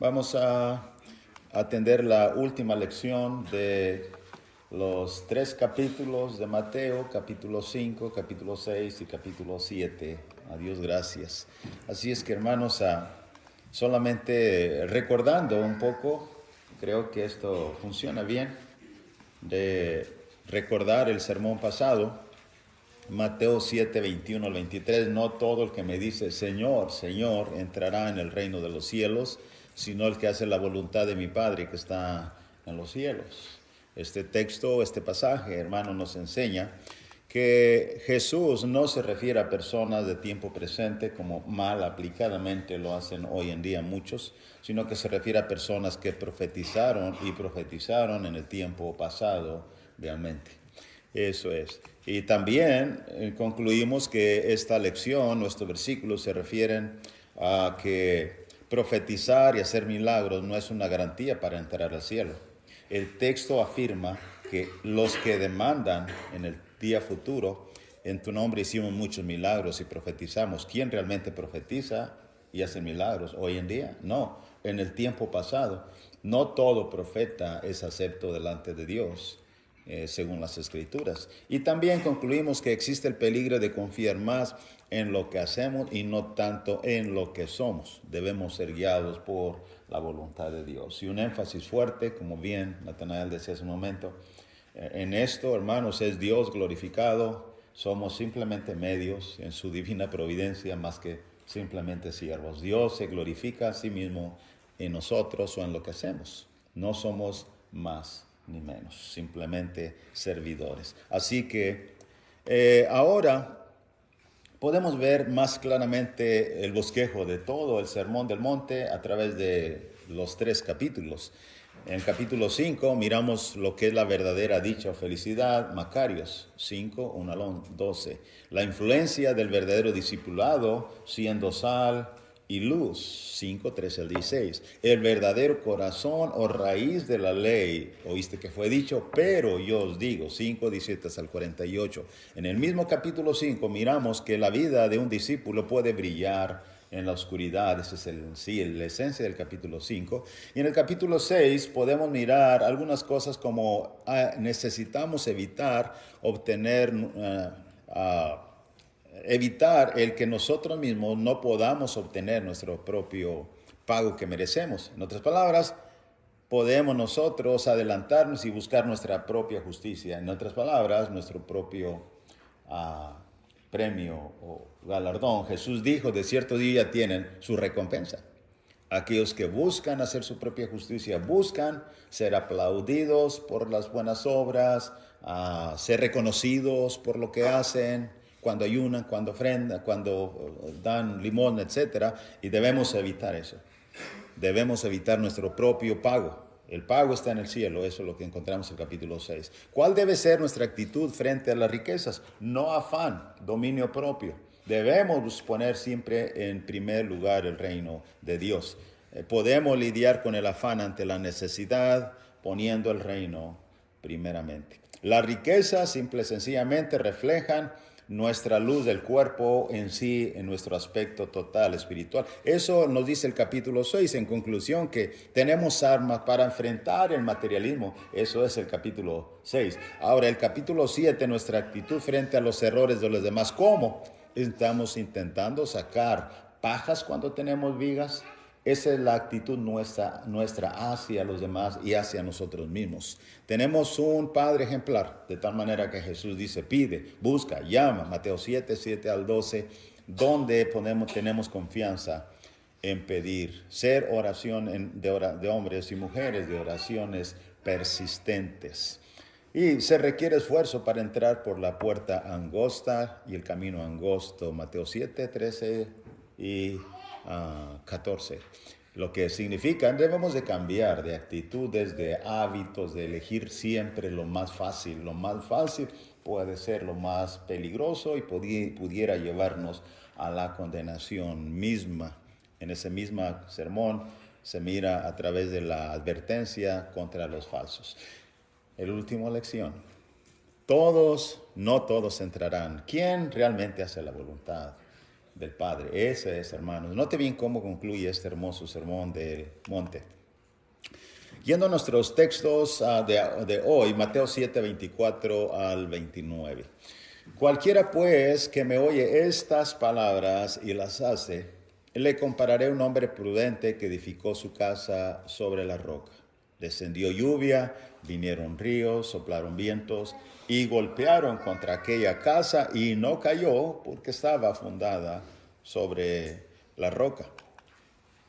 Vamos a atender la última lección de los 3 capítulos de Mateo, capítulo 5, capítulo 6 y capítulo 7. A Dios gracias. Así es que, hermanos, solamente recordando un poco, creo que esto funciona bien, de recordar el sermón pasado. Mateo 7, 21 al 23, no todo el que me dice Señor, Señor, entrará en el reino de los cielos, sino el que hace la voluntad de mi Padre que está en los cielos. Este texto, este pasaje, hermano, nos enseña que Jesús no se refiere a personas de tiempo presente como mal aplicadamente lo hacen hoy en día muchos, sino que se refiere a personas que profetizaron en el tiempo pasado realmente. Eso es. Y también concluimos que esta lección, nuestros versículos se refieren a que profetizar y hacer milagros no es una garantía para entrar al cielo. El texto afirma que los que demandan en el día futuro, en tu nombre hicimos muchos milagros y profetizamos. ¿Quién realmente profetiza y hace milagros hoy en día? No, en el tiempo pasado. No todo profeta es acepto delante de Dios. Según las Escrituras. Y también concluimos que existe el peligro de confiar más en lo que hacemos y no tanto en lo que somos. Debemos ser guiados por la voluntad de Dios. Y un énfasis fuerte, como bien Natanael decía hace un momento, en esto, hermanos, es Dios glorificado. Somos simplemente medios en su divina providencia más que simplemente siervos. Dios se glorifica a sí mismo en nosotros o en lo que hacemos. No somos más ni menos, simplemente servidores. Así que ahora podemos ver más claramente el bosquejo de todo el Sermón del Monte a través de los 3 capítulos. En el capítulo 5 miramos lo que es la verdadera dicha o felicidad, Macarios 5, 1 al 12. La influencia del verdadero discipulado siendo sal y luz, 5, 13 al 16. El verdadero corazón o raíz de la ley, oíste que fue dicho, pero yo os digo, 5, 17 al 48. En el mismo capítulo 5 miramos que la vida de un discípulo puede brillar en la oscuridad. Esa es la esencia del capítulo 5. Y en el capítulo 6 podemos mirar algunas cosas como necesitamos evitar obtener evitar el que nosotros mismos no podamos obtener nuestro propio pago que merecemos. En otras palabras, podemos nosotros adelantarnos y buscar nuestra propia justicia. En otras palabras, nuestro propio premio o galardón. Jesús dijo, de cierto día tienen su recompensa. Aquellos que buscan hacer su propia justicia, buscan ser aplaudidos por las buenas obras, ser reconocidos por lo que hacen, cuando ayunan, cuando ofrendan, cuando dan limón, etc. Y debemos evitar eso. Debemos evitar nuestro propio pago. El pago está en el cielo, eso es lo que encontramos en el capítulo 6. ¿Cuál debe ser nuestra actitud frente a las riquezas? No afán, dominio propio. Debemos poner siempre en primer lugar el reino de Dios. Podemos lidiar con el afán ante la necesidad poniendo el reino primeramente. Las riquezas simple y sencillamente reflejan nuestra luz del cuerpo en sí, en nuestro aspecto total espiritual. Eso nos dice el capítulo 6 en conclusión, que tenemos armas para enfrentar el materialismo. Eso es el capítulo 6. Ahora, el capítulo 7, nuestra actitud frente a los errores de los demás. ¿Cómo? Estamos intentando sacar pajas cuando tenemos vigas. Esa es la actitud nuestra hacia los demás y hacia nosotros mismos. Tenemos un Padre ejemplar, de tal manera que Jesús dice, pide, busca, llama, Mateo 7, 7 al 12, donde tenemos confianza en pedir. Ser oración de hombres y mujeres, de oraciones persistentes. Y se requiere esfuerzo para entrar por la puerta angosta y el camino angosto, Mateo 7, 13 y 14. Lo que significa, debemos de cambiar de actitudes, de hábitos, de elegir siempre lo más fácil. Lo más fácil puede ser lo más peligroso y pudiera llevarnos a la condenación misma. En ese mismo sermón se mira a través de la advertencia contra los falsos. La última lección. No todos entrarán. ¿Quién realmente hace la voluntad del Padre. Ese es, hermanos. Note bien cómo concluye este hermoso sermón del monte. Yendo a nuestros textos de hoy, Mateo 7, 24 al 29. Cualquiera pues que me oye estas palabras y las hace, le compararé a un hombre prudente que edificó su casa sobre la roca. Descendió lluvia, vinieron ríos, soplaron vientos y golpearon contra aquella casa y no cayó porque estaba fundada sobre la roca.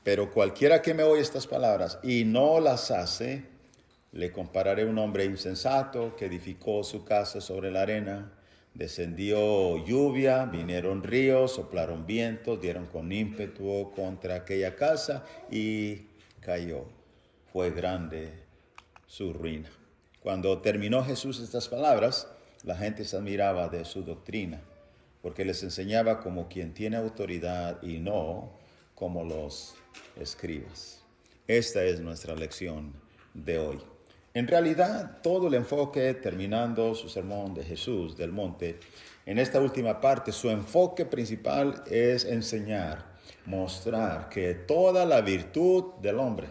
Pero cualquiera que me oye estas palabras y no las hace, le compararé a un hombre insensato que edificó su casa sobre la arena. Descendió lluvia, vinieron ríos, soplaron vientos, dieron con ímpetu contra aquella casa y cayó. Fue grande su ruina. Cuando terminó Jesús estas palabras, la gente se admiraba de su doctrina, porque les enseñaba como quien tiene autoridad y no como los escribas. Esta es nuestra lección de hoy. En realidad, todo el enfoque, terminando su sermón de Jesús del monte, en esta última parte, su enfoque principal es enseñar, mostrar que toda la virtud del hombre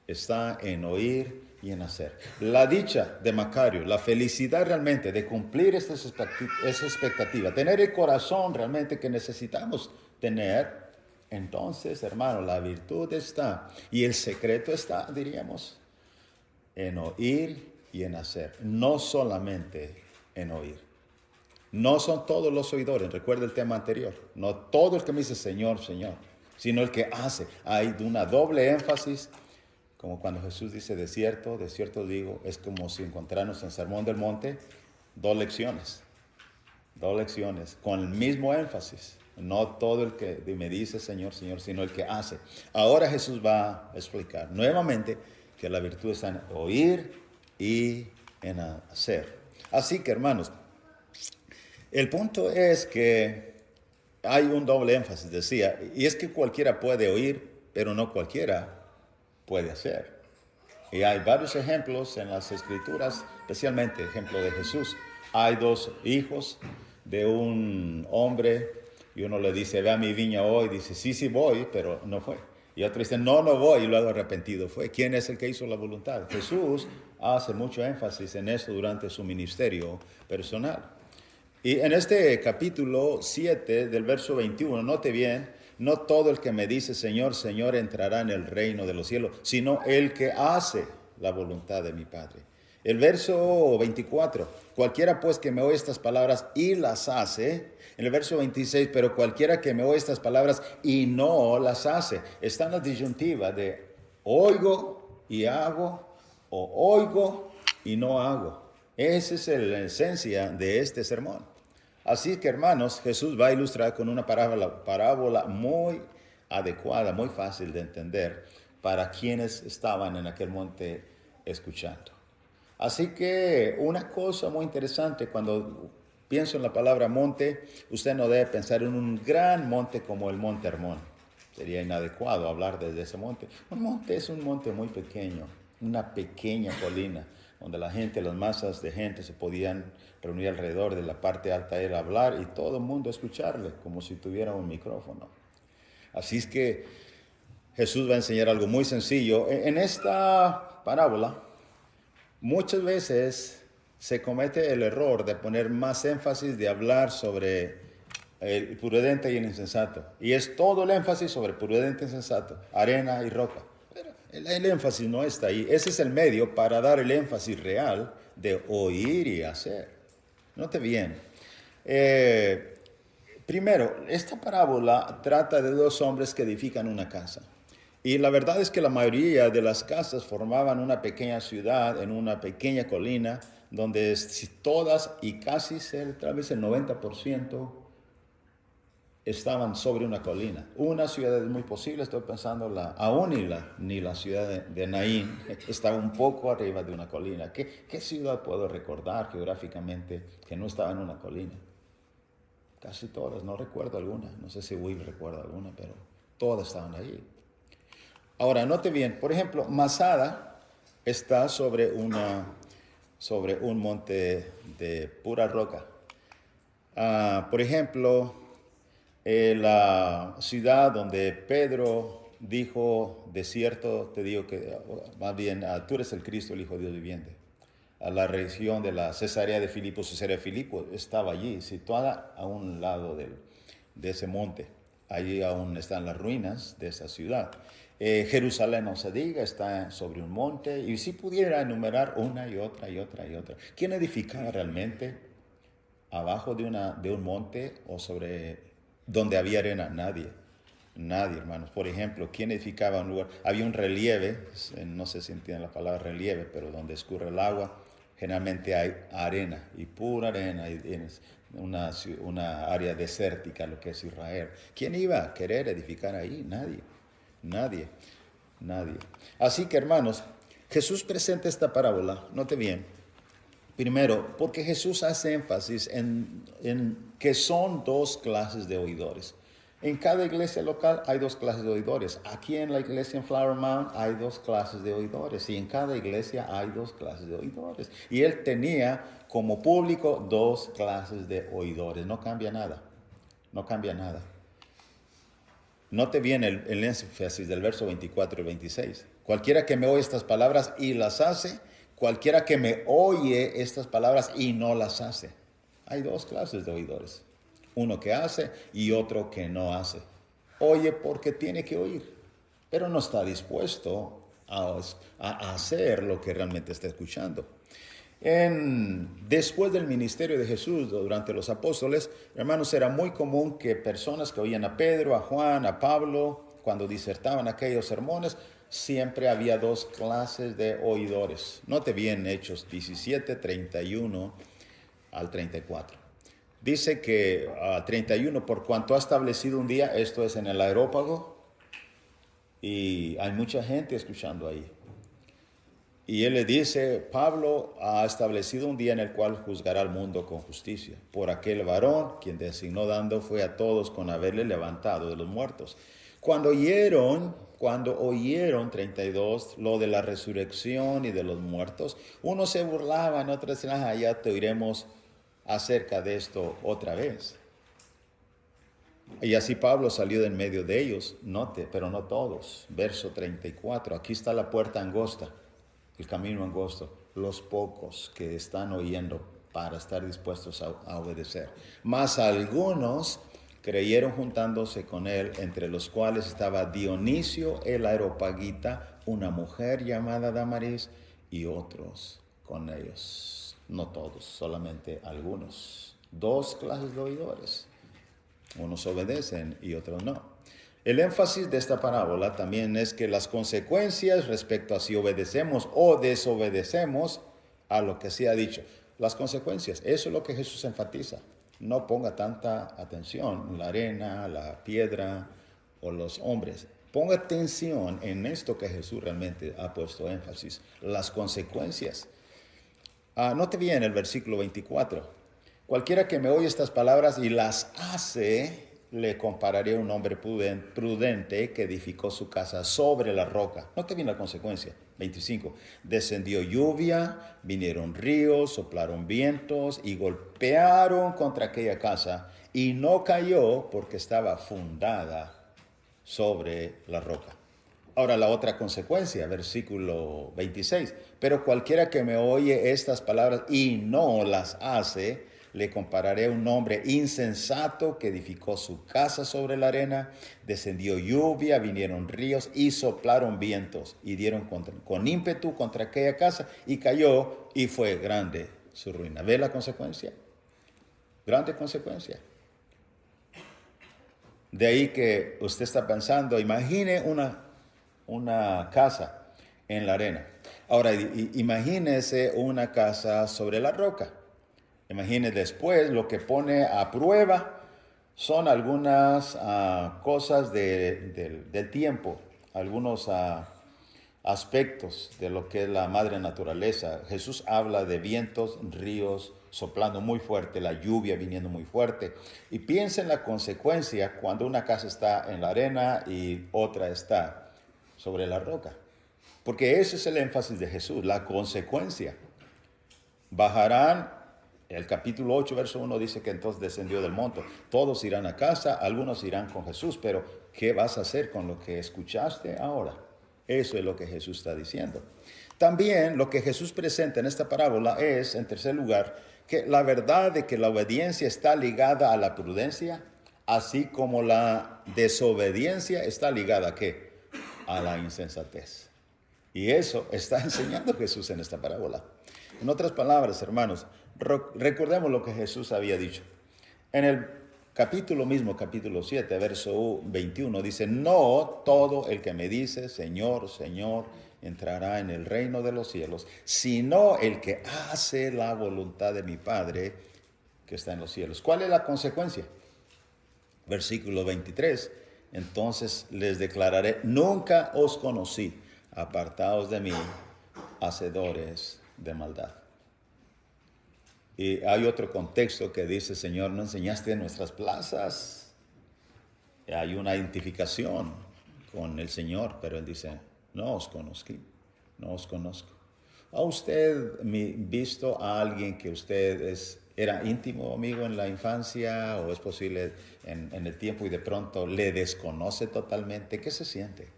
está en oír y en hacer. La dicha de Macario, la felicidad realmente de cumplir esa expectativa, tener el corazón realmente que necesitamos tener. Entonces, hermano, la virtud está y el secreto está, diríamos, en oír y en hacer, no solamente en oír. No son todos los oidores, recuerda el tema anterior, no todo el que me dice Señor, Señor, sino el que hace. Hay una doble énfasis, como cuando Jesús dice de cierto digo, es como si encontráramos en el Sermón del Monte dos lecciones, con el mismo énfasis. No todo el que me dice Señor, Señor, sino el que hace. Ahora Jesús va a explicar nuevamente que la virtud está en oír y en hacer. Así que, hermanos, el punto es que hay un doble énfasis, decía, y es que cualquiera puede oír, pero no cualquiera puede hacer. Y hay varios ejemplos en las Escrituras, especialmente el ejemplo de Jesús. Hay dos hijos de un hombre y uno le dice, ve a mi viña hoy, dice, sí voy, pero no fue. Y otro dice, no voy, y luego arrepentido fue. ¿Quién es el que hizo la voluntad? Jesús hace mucho énfasis en eso durante su ministerio personal. Y en este capítulo 7 del verso 21, note bien, no todo el que me dice Señor, Señor entrará en el reino de los cielos, sino el que hace la voluntad de mi Padre. El verso 24, cualquiera pues que me oye estas palabras y las hace. En el verso 26, pero cualquiera que me oye estas palabras y no las hace. Está en la disyuntiva de oigo y hago o oigo y no hago. Esa es la esencia de este sermón. Así que, hermanos, Jesús va a ilustrar con una parábola muy adecuada, muy fácil de entender para quienes estaban en aquel monte escuchando. Así que una cosa muy interesante, cuando pienso en la palabra monte, usted no debe pensar en un gran monte como el Monte Hermón. Sería inadecuado hablar desde ese monte. Un monte es un monte muy pequeño, una pequeña colina, donde la gente, las masas de gente se podían reunir alrededor de la parte alta de él, hablar y todo el mundo escucharle, como si tuviera un micrófono. Así es que Jesús va a enseñar algo muy sencillo. En esta parábola, muchas veces se comete el error de poner más énfasis, de hablar sobre el prudente y el insensato. Y es todo el énfasis sobre prudente e insensato, arena y roca. Pero el énfasis no está ahí. Ese es el medio para dar el énfasis real de oír y hacer. Note bien. Primero, esta parábola trata de dos hombres que edifican una casa. Y la verdad es que la mayoría de las casas formaban una pequeña ciudad en una pequeña colina donde todas y casi tal vez el 90% estaban sobre una colina. Una ciudad es muy posible, estoy pensando, ni la ciudad de Naín estaba un poco arriba de una colina. ¿Qué ciudad puedo recordar geográficamente que no estaba en una colina? Casi todas, no recuerdo alguna, no sé si Will recuerda alguna, pero todas estaban ahí. Ahora, note bien, por ejemplo, Masada está sobre un monte de pura roca. Por ejemplo, La ciudad donde Pedro dijo, de cierto te digo que, más bien, tú eres el Cristo, el Hijo de Dios viviente. A la región de la Cesarea de Filipo estaba allí, situada a un lado de ese monte. Allí aún están las ruinas de esa ciudad. Jerusalén, no se diga, está sobre un monte. Y si pudiera enumerar una y otra y otra y otra. ¿Quién edificaba realmente abajo de un monte o sobre donde había arena? Nadie. Nadie, hermanos. Por ejemplo, ¿quién edificaba un lugar? Había un relieve, no sé si entienden la palabra relieve, pero donde escurre el agua, generalmente hay arena, y pura arena, y es una área desértica, lo que es Israel. ¿Quién iba a querer edificar ahí? Nadie, nadie, nadie. Así que, hermanos, Jesús presenta esta parábola, note bien, primero, porque Jesús hace énfasis en que son dos clases de oidores. En cada iglesia local hay dos clases de oidores. Aquí en la iglesia en Flower Mound hay dos clases de oidores. Y en cada iglesia hay dos clases de oidores. Y él tenía como público dos clases de oidores. No cambia nada. No cambia nada. Note bien el énfasis del verso 24 y 26. Cualquiera que me oye estas palabras y las hace, cualquiera que me oye estas palabras y no las hace. Hay dos clases de oidores. Uno que hace y otro que no hace. Oye porque tiene que oír, pero no está dispuesto a hacer lo que realmente está escuchando. Después del ministerio de Jesús, durante los apóstoles, hermanos, era muy común que personas que oían a Pedro, a Juan, a Pablo, cuando disertaban aquellos sermones, siempre había dos clases de oidores. Note bien Hechos 17, 31 al 34. Dice que 31, por cuanto ha establecido un día, esto es en el Areópago, y hay mucha gente escuchando ahí. Y él le dice, Pablo ha establecido un día en el cual juzgará al mundo con justicia. Por aquel varón, quien designó dando fue a todos con haberle levantado de los muertos. Cuando oyeron 32, lo de la resurrección y de los muertos, unos se burlaban, otros decían, ya te oiremos acerca de esto otra vez. Y así Pablo salió de en medio de ellos, note, pero no todos. Verso 34, aquí está la puerta angosta, el camino angosto, los pocos que están oyendo para estar dispuestos a obedecer. Mas algunos creyeron juntándose con él, entre los cuales estaba Dionisio el Areopagita, una mujer llamada Damaris, y otros con ellos. No todos, solamente algunos. Dos clases de oidores. Unos obedecen y otros no. El énfasis de esta parábola también es que las consecuencias respecto a si obedecemos o desobedecemos a lo que se ha dicho. Las consecuencias, eso es lo que Jesús enfatiza. No ponga tanta atención en la arena, la piedra o los hombres. Ponga atención en esto que Jesús realmente ha puesto énfasis, las consecuencias. Note bien el versículo 24. Cualquiera que me oye estas palabras y las hace, le compararé a un hombre prudente que edificó su casa sobre la roca. Note bien la consecuencia. 25. Descendió lluvia, vinieron ríos, soplaron vientos y golpearon contra aquella casa y no cayó porque estaba fundada sobre la roca. Ahora la otra consecuencia, versículo 26. Pero cualquiera que me oye estas palabras y no las hace, le compararé a un hombre insensato que edificó su casa sobre la arena, descendió lluvia, vinieron ríos y soplaron vientos y dieron con ímpetu contra aquella casa y cayó y fue grande su ruina. ¿Ve la consecuencia? Grande consecuencia. De ahí que usted está pensando, imagine una casa en la arena. Ahora, imagínese una casa sobre la roca. Imagine después lo que pone a prueba son algunas cosas del tiempo, algunos aspectos de lo que es la madre naturaleza. Jesús habla de vientos, ríos soplando muy fuerte, la lluvia viniendo muy fuerte. Y piensa en la consecuencia cuando una casa está en la arena y otra está sobre la roca. Porque ese es el énfasis de Jesús, la consecuencia. Bajarán El capítulo 8, verso 1 dice que entonces descendió del monte. Todos irán a casa, algunos irán con Jesús, pero ¿qué vas a hacer con lo que escuchaste ahora? Eso es lo que Jesús está diciendo. También lo que Jesús presenta en esta parábola es, en tercer lugar, que la verdad de que la obediencia está ligada a la prudencia, así como la desobediencia está ligada ¿a qué? A la insensatez. Y eso está enseñando Jesús en esta parábola. En otras palabras, hermanos, recordemos lo que Jesús había dicho. En el capítulo mismo, capítulo 7, verso 21, dice, no todo el que me dice, Señor, Señor, entrará en el reino de los cielos, sino el que hace la voluntad de mi Padre que está en los cielos. ¿Cuál es la consecuencia? Versículo 23, entonces les declararé, nunca os conocí, apartaos de mí, hacedores de maldad. Y hay otro contexto que dice, Señor, ¿no enseñaste en nuestras plazas? Hay una identificación con el Señor, pero Él dice, no os conocí, no os conozco. ¿Ha usted visto a alguien que usted era íntimo amigo en la infancia o es posible en el tiempo y de pronto le desconoce totalmente? ¿Qué se siente?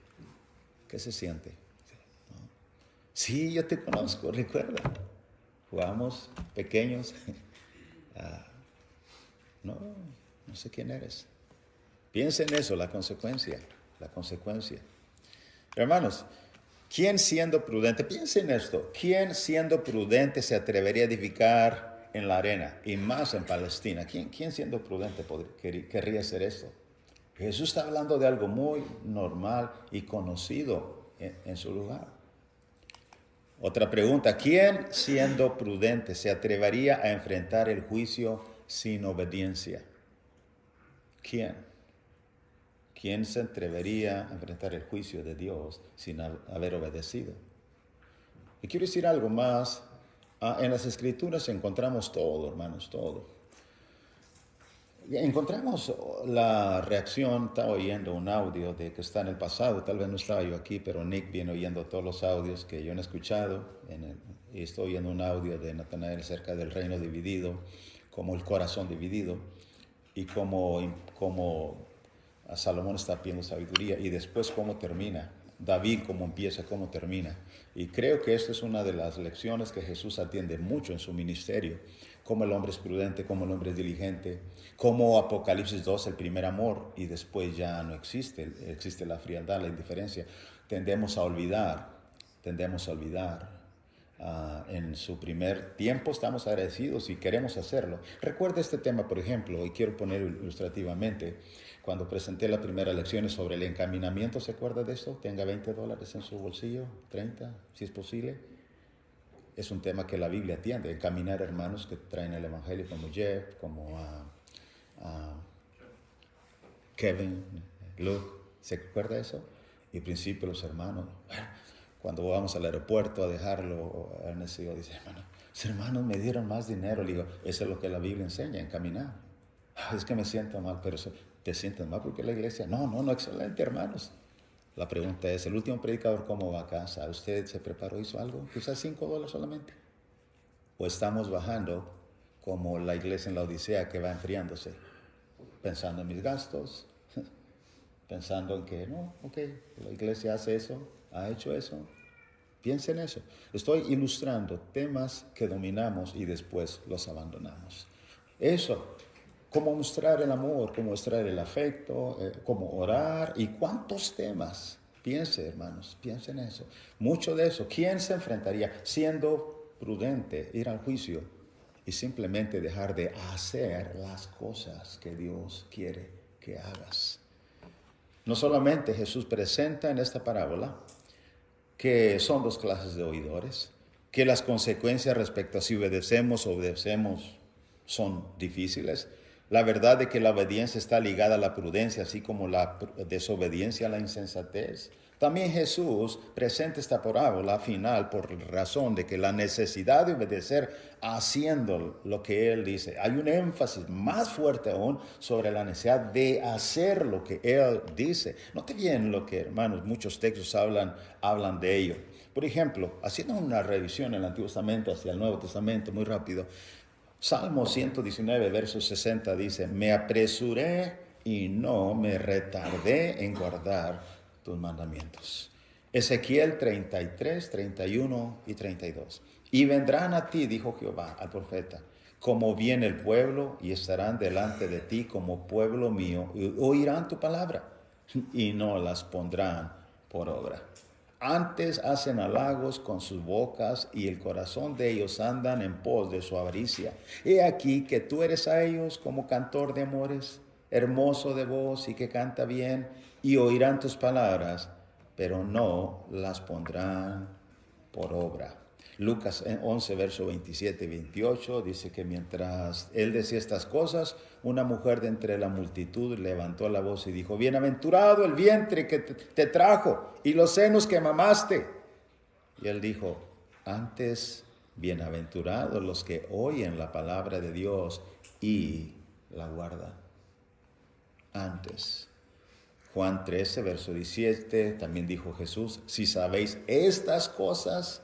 ¿Qué se siente? ¿No? Sí, yo te conozco, recuerda. Jugamos pequeños. No sé quién eres. Piensa en eso, la consecuencia. Hermanos, ¿quién siendo prudente, piensa en esto, quién siendo prudente se atrevería a edificar en la arena y más en Palestina? ¿Quién siendo prudente querría hacer esto? Jesús está hablando de algo muy normal y conocido en su lugar. Otra pregunta, ¿quién siendo prudente se atrevería a enfrentar el juicio sin obediencia? ¿Quién? ¿Quién se atrevería a enfrentar el juicio de Dios sin haber obedecido? Y quiero decir algo más. En las Escrituras encontramos todo, hermanos, todo. Encontramos la reacción, estaba oyendo un audio de que está en el pasado, tal vez no estaba yo aquí, pero Nick viene oyendo todos los audios que yo no he escuchado, y estoy oyendo un audio de Natanael acerca del reino dividido, como el corazón dividido, y como Salomón está pidiendo sabiduría, y después cómo termina, David cómo empieza, cómo termina. Y creo que esta es una de las lecciones que Jesús atiende mucho en su ministerio, cómo el hombre es prudente, cómo el hombre es diligente, cómo Apocalipsis 2, el primer amor, y después ya no existe la frialdad, la indiferencia. Tendemos a olvidar. En su primer tiempo estamos agradecidos y queremos hacerlo. Recuerda este tema, por ejemplo, y quiero poner ilustrativamente, cuando presenté la primera lección sobre el encaminamiento, ¿se acuerda de esto? Tenga $20 en su bolsillo, 30, si es posible. Es un tema que la Biblia atiende, encaminar hermanos que traen el Evangelio como Jeff, como Kevin, Luke. ¿Se acuerda de eso? Y al principio los hermanos, cuando vamos al aeropuerto a dejarlo, Ernesto dice, los hermanos me dieron más dinero. Le digo, eso es lo que la Biblia enseña, encaminar. Es que me siento mal, pero ¿te sientes mal porque la iglesia? No, excelente, hermanos. La pregunta es, ¿el último predicador cómo va a casa? ¿Usted se preparó, hizo algo? Quizás $5 solamente. ¿O estamos bajando como la iglesia en la Odisea que va enfriándose? Pensando en mis gastos, pensando en que, la iglesia hace eso, ha hecho eso. Piensa en eso. Estoy ilustrando temas que dominamos y después los abandonamos. Eso. Cómo mostrar el amor, cómo mostrar el afecto, cómo orar y cuántos temas. Piense, hermanos, piensen en eso. Mucho de eso. ¿Quién se enfrentaría siendo prudente, ir al juicio y simplemente dejar de hacer las cosas que Dios quiere que hagas? No solamente Jesús presenta en esta parábola que son dos clases de oidores, que las consecuencias respecto a si obedecemos son difíciles. La verdad de que la obediencia está ligada a la prudencia, así como la desobediencia a la insensatez. También Jesús presenta esta parábola final por razón de que la necesidad de obedecer haciendo lo que Él dice. Hay un énfasis más fuerte aún sobre la necesidad de hacer lo que Él dice. Note bien lo que, hermanos, muchos textos hablan de ello. Por ejemplo, haciendo una revisión en el Antiguo Testamento hacia el Nuevo Testamento muy rápido, Salmo 119, verso 60 dice, me apresuré y no me retardé en guardar tus mandamientos. Ezequiel 33, 31 y 32. Y vendrán a ti, dijo Jehová al profeta, como viene el pueblo, y estarán delante de ti como pueblo mío, y oirán tu palabra, y no las pondrán por obra. Antes hacen halagos con sus bocas, y el corazón de ellos andan en pos de su avaricia. He aquí que tú eres a ellos como cantor de amores, hermoso de voz y que canta bien, y oirán tus palabras, pero no las pondrán por obra. Lucas 11, verso 27 y 28 dice que mientras él decía estas cosas, una mujer de entre la multitud levantó la voz y dijo, bienaventurado el vientre que te trajo y los senos que mamaste. Y él dijo, antes bienaventurados los que oyen la palabra de Dios y la guardan. Antes. Juan 13, verso 17, también dijo Jesús, si sabéis estas cosas,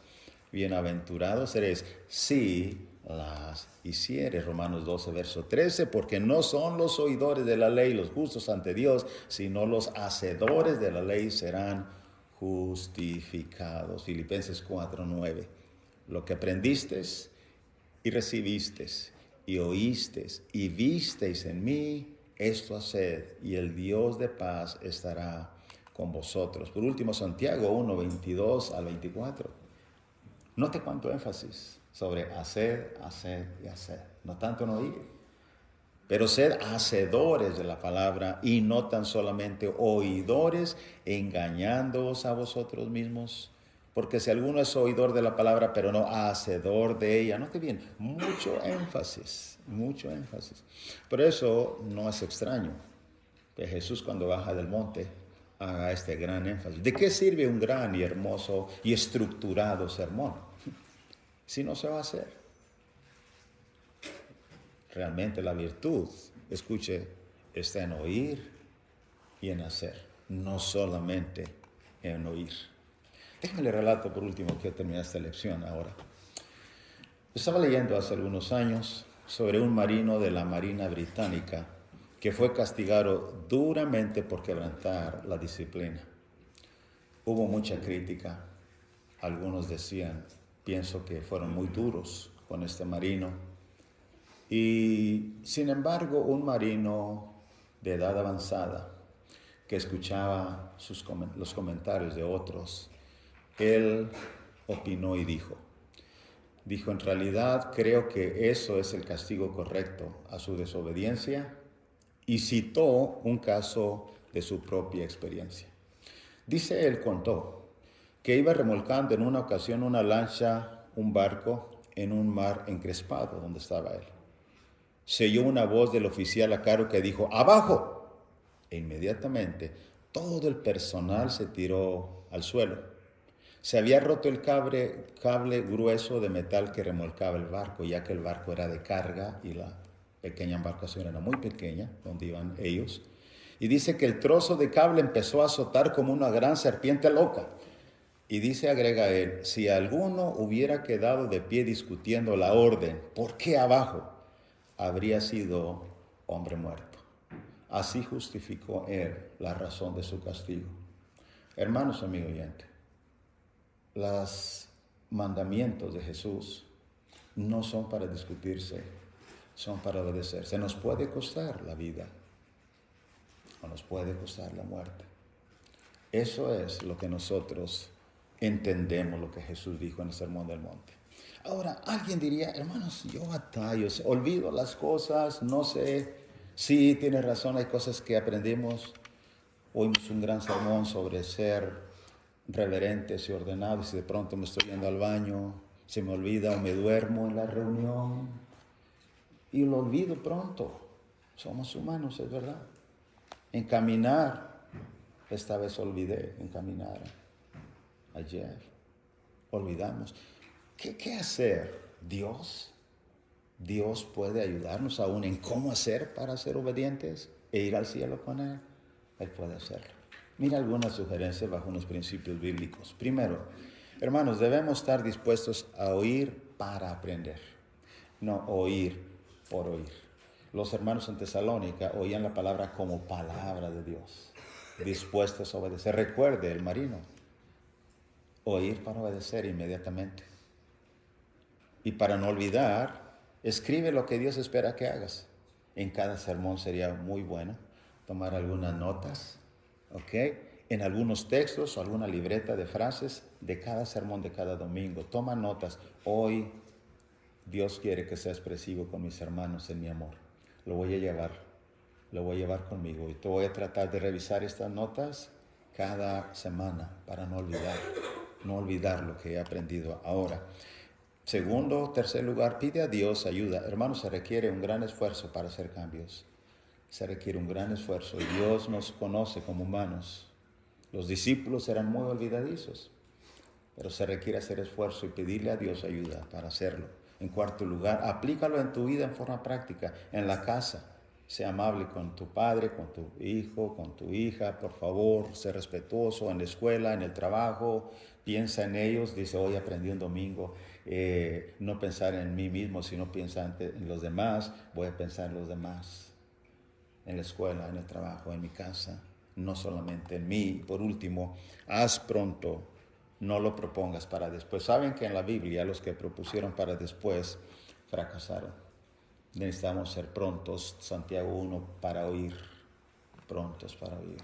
bienaventurados seréis si las hicieres. Romanos 12, verso 13, porque no son los oidores de la ley los justos ante Dios, sino los hacedores de la ley serán justificados. Filipenses 4, 9. Lo que aprendiste y recibiste y oíste y visteis en mí, esto haced, y el Dios de paz estará con vosotros. Por último, Santiago 1, 22 al 24. Note cuánto énfasis sobre hacer, hacer y hacer. No tanto en oír, pero sed hacedores de la palabra y no tan solamente oidores, engañándoos a vosotros mismos. Porque si alguno es oidor de la palabra, pero no hacedor de ella, note bien, mucho énfasis. Por eso no es extraño que Jesús cuando baja del monte haga este gran énfasis. ¿De qué sirve un gran y hermoso y estructurado sermón si no se va a hacer? Realmente la virtud, escuche, está en oír y en hacer, no solamente en oír. Déjame le relato por último que terminé esta lección ahora. Estaba leyendo hace algunos años sobre un marino de la Marina Británica que fue castigado duramente por quebrantar la disciplina. Hubo mucha crítica. Algunos decían, pienso que fueron muy duros con este marino. Y sin embargo, un marino de edad avanzada que escuchaba los comentarios de otros, él opinó y dijo, en realidad creo que eso es el castigo correcto a su desobediencia, y citó un caso de su propia experiencia. Dice, él contó que iba remolcando en una ocasión una lancha, un barco, en un mar encrespado donde estaba él. Se oyó una voz del oficial a cargo que dijo, ¡abajo! E inmediatamente todo el personal se tiró al suelo. Se había roto el cable grueso de metal que remolcaba el barco, ya que el barco era de carga y la pequeña embarcación era muy pequeña, donde iban ellos. Y dice que el trozo de cable empezó a azotar como una gran serpiente loca. Y dice, agrega él, si alguno hubiera quedado de pie discutiendo la orden, ¿por qué abajo? Habría sido hombre muerto. Así justificó él la razón de su castigo. Hermanos, amigo oyente, los mandamientos de Jesús no son para discutirse, son para obedecerse. Nos puede costar la vida o nos puede costar la muerte. Eso es lo que nosotros entendemos, lo que Jesús dijo en el Sermón del Monte. Ahora, alguien diría, hermanos, yo batallo, olvido las cosas, no sé. Sí, tienes razón, hay cosas que aprendimos. Oímos un gran sermón sobre ser reverentes y ordenados, y de pronto me estoy yendo al baño, se me olvida o me duermo en la reunión y lo olvido pronto. Somos humanos, es verdad. En caminar, esta vez olvidé en caminar. Ayer olvidamos. ¿Qué hacer? Dios puede ayudarnos aún en cómo hacer para ser obedientes e ir al cielo con Él. Él puede hacerlo. Mira algunas sugerencias bajo unos principios bíblicos. Primero, hermanos, debemos estar dispuestos a oír para aprender. no oír por oír. Los hermanos en Tesalónica oían la palabra como palabra de Dios, dispuestos a obedecer. Recuerde el marino, oír para obedecer inmediatamente. Y para no olvidar, escribe lo que Dios espera que hagas. En cada sermón sería muy bueno tomar algunas notas, ¿ok? En algunos textos o alguna libreta de frases de cada sermón de cada domingo. Toma notas. Hoy Dios quiere que sea expresivo con mis hermanos en mi amor. Lo voy a llevar conmigo y te voy a tratar de revisar estas notas cada semana para no olvidar lo que he aprendido ahora. Segundo, tercer lugar, pide a Dios ayuda. Hermanos, se requiere un gran esfuerzo para hacer cambios. Se requiere un gran esfuerzo y Dios nos conoce como humanos. Los discípulos eran muy olvidadizos, pero se requiere hacer esfuerzo y pedirle a Dios ayuda para hacerlo. En cuarto lugar, aplícalo en tu vida en forma práctica, en la casa. Sea amable con tu padre, con tu hijo, con tu hija, por favor, sé respetuoso en la escuela, en el trabajo, piensa en ellos. Dice, hoy aprendí un domingo, no pensar en mí mismo, sino pensar en los demás. Voy a pensar en los demás, en la escuela, en el trabajo, en mi casa, no solamente en mí. Por último, haz pronto, no lo propongas para después. Saben que en la Biblia los que propusieron para después fracasaron. Necesitamos ser prontos, Santiago 1, para oír, prontos para oír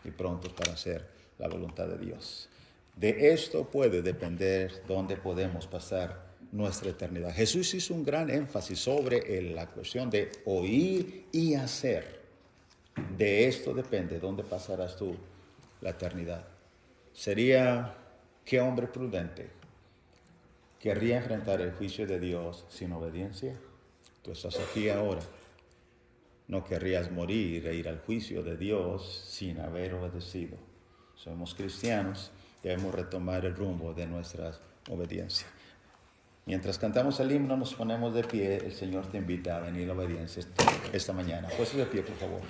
y prontos para hacer la voluntad de Dios. De esto puede depender dónde podemos pasar nuestra eternidad. Jesús hizo un gran énfasis sobre la cuestión de oír y hacer. De esto depende dónde pasarás tú la eternidad. Sería, ¿qué hombre prudente querría enfrentar el juicio de Dios sin obediencia? Tú estás aquí ahora. No querrías morir e ir al juicio de Dios sin haber obedecido. Somos cristianos, debemos retomar el rumbo de nuestra obediencia. Mientras cantamos el himno, nos ponemos de pie. El Señor te invita a venir a la obediencia esta mañana. Puesto de pie, por favor.